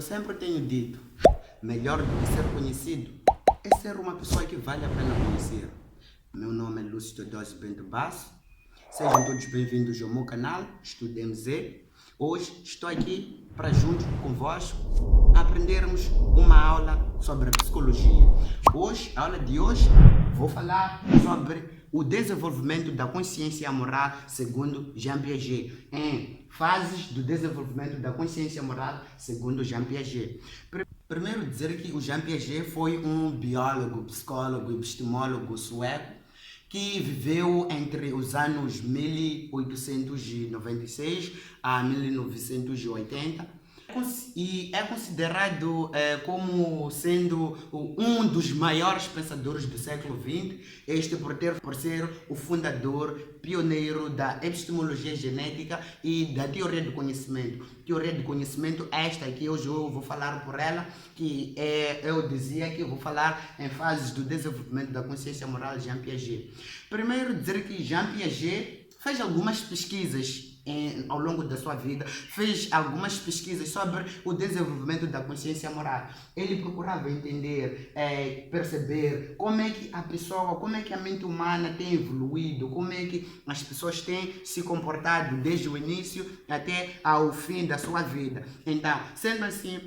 sempre tenho dito, melhor do que ser conhecido é ser uma pessoa que vale a pena conhecer. Meu nome é Lúcio Teodósio Bento Basso. Sejam todos bem-vindos ao meu canal, Estudemos E. Hoje estou aqui para, junto convosco, aprendermos uma aula sobre psicologia. Hoje, a aula de hoje, vou falar sobre o desenvolvimento da consciência moral segundo Jean Piaget, em fases do desenvolvimento da consciência moral segundo Jean Piaget. Primeiro dizer que o Jean Piaget foi um biólogo, psicólogo, epistemólogo sueco que viveu entre os anos 1896 a 1980 e é considerado como sendo um dos maiores pensadores do século XX, este por ser o fundador, pioneiro da epistemologia genética e da teoria do conhecimento. Teoria do conhecimento, esta aqui hoje eu vou falar por ela, que eu dizia que eu vou falar em fases do desenvolvimento da consciência moral de Jean Piaget. Primeiro dizer que Jean Piaget fez algumas pesquisas ao longo da sua vida, fez algumas pesquisas sobre o desenvolvimento da consciência moral. Ele procurava entender, perceber como é que a pessoa, como é que a mente humana tem evoluído, como é que as pessoas têm se comportado desde o início até ao fim da sua vida. Então, sendo assim,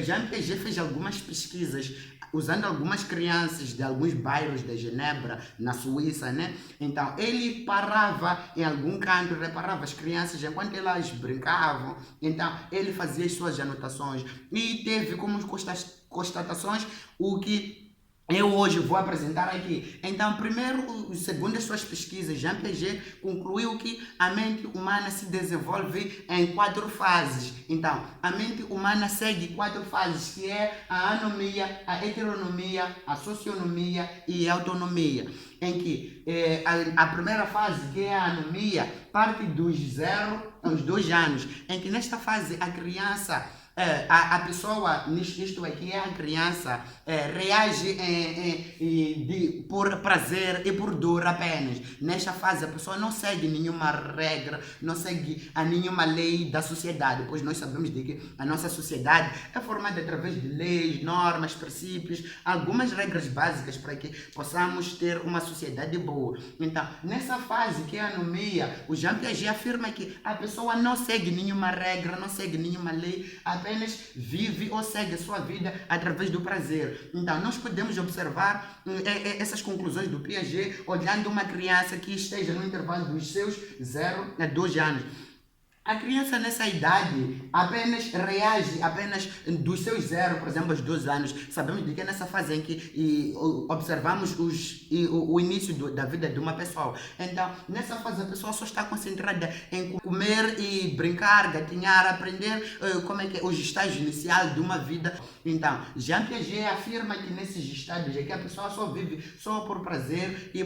Jean Piaget fez algumas pesquisas usando algumas crianças de alguns bairros de Genebra, na Suíça, né? Então, ele parava em algum canto, reparava as crianças enquanto elas brincavam. Então, ele fazia as suas anotações e teve como constatações o que eu hoje vou apresentar aqui. Então, primeiro, segundo as suas pesquisas, Jean Piaget concluiu que a mente humana se desenvolve em 4 fases. Então, a mente humana segue 4 fases, que é a anomia, a heteronomia, a socionomia e a autonomia. Em que a primeira fase, que é a anomia, parte dos 0 aos 2 anos. Em que nesta fase a criança... a pessoa, isto aqui é a criança, reage por prazer e por dor apenas. Nesta fase a pessoa não segue nenhuma regra, não segue a nenhuma lei da sociedade, pois nós sabemos de que a nossa sociedade é formada através de leis, normas, princípios, algumas regras básicas para que possamos ter uma sociedade boa. Então, nessa fase que é a anomia, o Jean Piaget afirma que a pessoa não segue nenhuma regra, não segue nenhuma lei, apenas vive ou segue a sua vida através do prazer. Então, nós podemos observar essas conclusões do Piaget olhando uma criança que esteja no intervalo dos seus 0 a 2 anos. A criança nessa idade apenas reage, apenas dos seus 0, por exemplo, aos 2 anos. Sabemos de que é nessa fase em que observamos o início da vida de uma pessoa. Então, nessa fase a pessoa só está concentrada em comer e brincar, gatinhar, aprender como é que é os estágios iniciais de uma vida. Então, Jean Piaget afirma que nesses estágios é que a pessoa só vive só por prazer e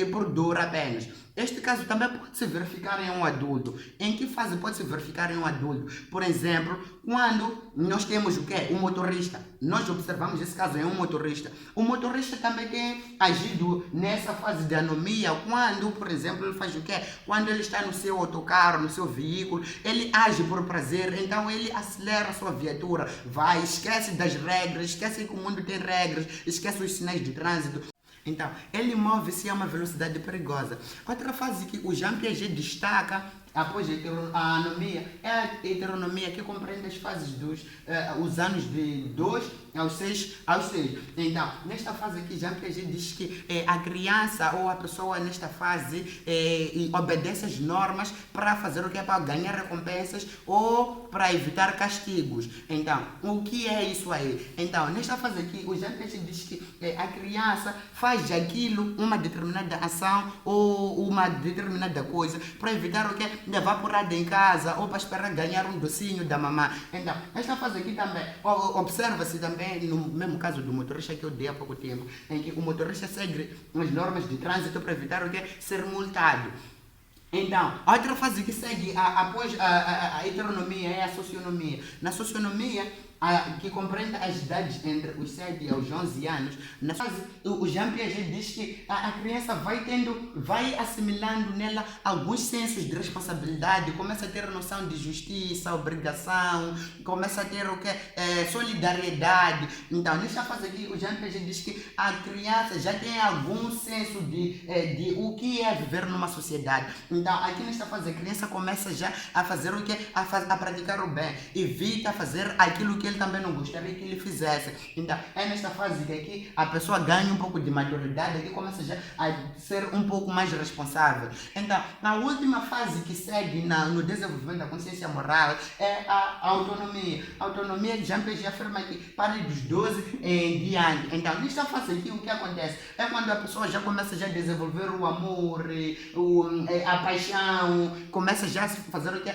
por dor apenas. Este caso também pode se verificar em um adulto. Em que fase pode se verificar em um adulto? Por exemplo, quando nós temos o quê? Um motorista. Nós observamos esse caso em um motorista. O motorista também tem agido nessa fase de anomia quando, por exemplo, ele faz o quê? Quando ele está no seu autocarro, no seu veículo, ele age por prazer, então ele acelera a sua viatura, vai, esquece das regras, esquece que o mundo tem regras, esquece os sinais de trânsito. Então, ele move-se a uma velocidade perigosa. Outra fase que o Jean Piaget destaca após a anomia é a heteronomia, que compreende as fases os anos de 2 aos 6 Então, nesta fase aqui, Jean Piaget diz que a criança ou a pessoa nesta fase obedece às normas para fazer o que é para ganhar recompensas ou para evitar castigos. Então, o que é isso aí? Então, nesta fase aqui, o Jean Piaget diz que a criança faz aquilo, uma determinada ação ou uma determinada coisa para evitar o que é levar porrada em casa ou para esperar ganhar um docinho da mamãe. Então, esta fase aqui também, observa-se também no mesmo caso do motorista que eu dei há pouco tempo, em que o motorista segue as normas de trânsito para evitar o que é ser multado. Então, a outra fase que segue após a heteronomia é a socionomia. Na socionomia, que compreende as idades entre os 7 e os 11 anos. Na fase, o Jean Piaget diz que a criança vai assimilando nela alguns sensos de responsabilidade, começa a ter noção de justiça, obrigação, começa a ter o que solidariedade. Então, nesta fase aqui, o Jean Piaget diz que a criança já tem algum senso de o que é viver numa sociedade. Então, aqui nesta fase, a criança começa já a fazer o que? A praticar o bem. Evita fazer aquilo que ele também não gostaria que ele fizesse. Então, é nesta fase que aqui a pessoa ganha um pouco de maturidade, aqui começa já a ser um pouco mais responsável. Então, a última fase que segue no desenvolvimento da consciência moral é a autonomia. A autonomia, Jean Piaget afirma que para dos 12 em diante. Então, nesta fase aqui, o que acontece? É quando a pessoa já começa já a desenvolver o amor, a paixão, começa já a fazer o que?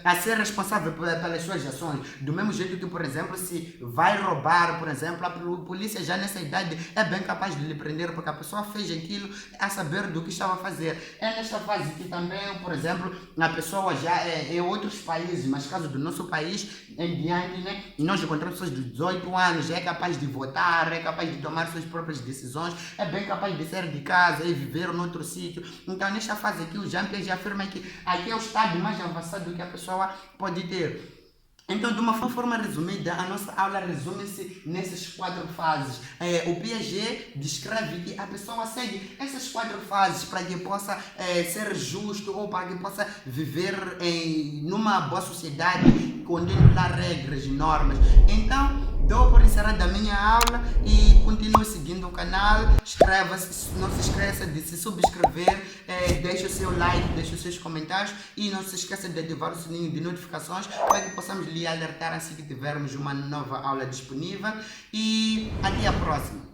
A ser responsável pelas suas ações. Do mesmo jeito que, por exemplo, se vai roubar, por exemplo, a polícia já nessa idade é bem capaz de lhe prender porque a pessoa fez aquilo a saber do que estava a fazer. É nesta fase que também, por exemplo, a pessoa já em outros países, mas caso do nosso país, em diante, né, nós encontramos pessoas de 18 anos, já é capaz de votar, é capaz de tomar suas próprias decisões, é bem capaz de sair de casa e viver noutro sítio. Então, nesta fase aqui, o Jean Piaget afirma que aqui é o estado mais avançado que a pessoa pode ter. Então, de uma forma resumida, a nossa aula resume-se nessas 4 fases. O Piaget descreve que a pessoa segue essas 4 fases para que possa ser justo ou para que possa viver numa boa sociedade, contendo lá regras e normas. Então, dou por encerrada a minha aula e continue seguindo o canal. Inscreva-se, não se esqueça de se subscrever, deixe o seu like, deixe os seus comentários e não se esqueça de ativar o sininho de notificações para que possamos lhe alertar assim que tivermos uma nova aula disponível. E até a próxima!